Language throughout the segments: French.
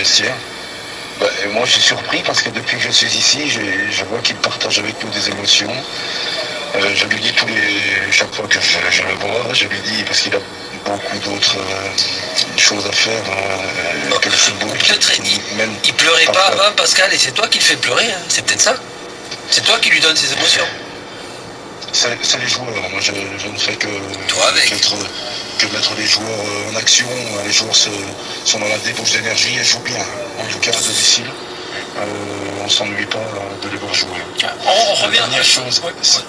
vestiaire. Et moi, je suis surpris parce que depuis que je suis ici, je vois qu'il partage avec nous des émotions. Je lui dis chaque fois que je le vois, je lui dis, parce qu'il a beaucoup d'autres choses à faire que le football. Il pleurait pas avant, Pascal, et c'est toi qui le fais pleurer, hein. C'est peut-être ça. C'est toi qui lui donne ses émotions. C'est les joueurs. Moi, je ne fais que mettre les joueurs en action. Les joueurs sont dans la débauche d'énergie et jouent bien. En tout cas, à domicile. On ne s'ennuie pas de les voir jouer. On revient à dernière chose.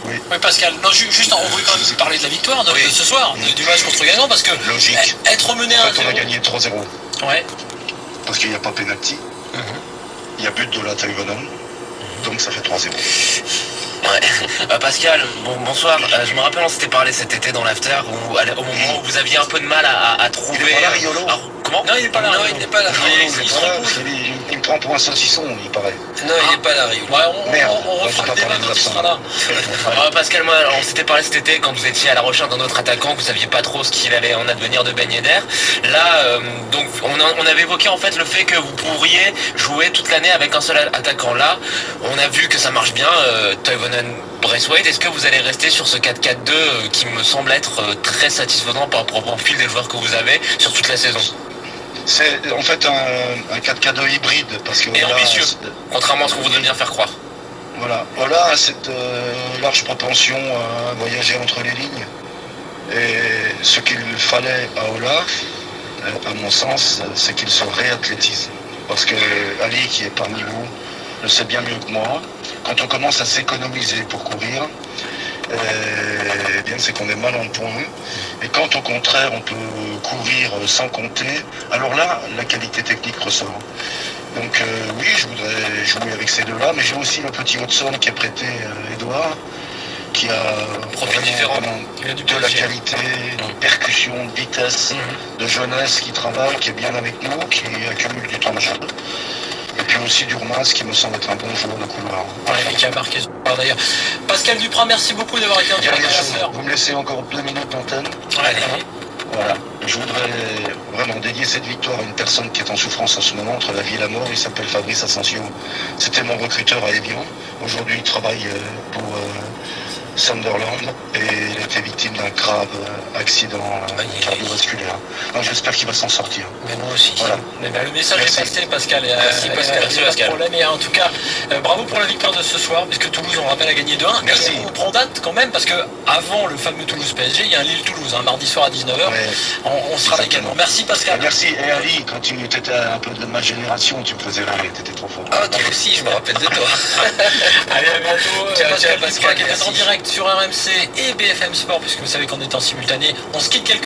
Oui, Pascal. Non, juste, on voulait quand même parler de la victoire de ce soir, du match contre Guingamp, parce que logique. Être mené à 1-0. On a gagné 3-0. Ouais. Parce qu'il n'y a pas pénalty. Il y a but de la Toivonen. Donc ça fait 3-0. Ouais. Pascal, bonsoir. Je me rappelle, on s'était parlé cet été dans l'after, au moment où vous aviez un peu de mal à trouver. Il est pas là, Riolo. Comment? Non, il n'est pas là. Non, il n'est pas là. Il me prend pour un saucisson, il paraît. Non, il n'est pas là, Riolo. Ouais, on refera le débat quand il sera là. Pascal, moi, on s'était parlé cet été quand vous étiez à la recherche d'un autre attaquant, que vous saviez pas trop ce qu'il allait en advenir de Ben Yedder. Là, donc, on avait évoqué en fait le fait que vous pourriez jouer toute l'année avec un seul attaquant. Là, on a vu que ça marche bien. Toivonen, Braithwaite, est-ce que vous allez rester sur ce 4-4-2 qui me semble être très satisfaisant par rapport au profil des joueurs que vous avez sur toute la saison? C'est en fait un 4-4-2 hybride parce que et ambitieux, contrairement à ce qu'on voudrait bien faire croire. Voilà, Ola a cette large propension à voyager entre les lignes. Et ce qu'il fallait à Ola, à mon sens, c'est qu'il se réathlétise. Parce que Ali, qui est parmi vous, le sait bien mieux que moi. Quand on commence à s'économiser pour courir, eh bien c'est qu'on est mal en point. Et quand au contraire on peut courir sans compter, alors là la qualité technique ressort. Donc oui, je voudrais jouer avec ces deux-là, mais j'ai aussi le petit Hudson qui est prêté Edouard, qui a profil différent, de la qualité, de percussion, de vitesse, de jeunesse qui travaille, qui est bien avec nous, qui accumule du temps de jeu. Et puis aussi Durmas qui me semble être un bon joueur de couloir. Ouais, qui a marqué ce soir d'ailleurs. Pascal Duprat, merci beaucoup d'avoir été en direct. Vous me laissez encore 2 minutes d'antenne. Allez. Voilà. Je voudrais vraiment dédier cette victoire à une personne qui est en souffrance en ce moment entre la vie et la mort. Il s'appelle Fabrice Asensio. C'était mon recruteur à Evian. Aujourd'hui, il travaille pour Sunderland et il a été victime d'un grave accident cardiovasculaire. Donc j'espère qu'il va s'en sortir. Mais moi aussi. Voilà. Le message est passé, Pascal. Merci, Pascal. Merci, Pascal. Problème. Et en tout cas, bravo pour la victoire de ce soir, puisque Toulouse, on rappelle, a gagné 2-1. Merci. Et on prend date quand même, parce que avant le fameux Toulouse-PSG, il y a un Lille-Toulouse, mardi soir à 19h. Ouais, on sera là également. Merci, Pascal. Et merci. Et Ali, quand tu étais un peu de ma génération, tu me faisais rêver, tu étais trop fort. Ah, toi aussi, je me rappelle de toi. Allez, à bientôt. Ciao, Pascal, Pascal, qui était en direct sur RMC et BFM Sport, puisque vous savez qu'on est en simultané. On se quitte quelques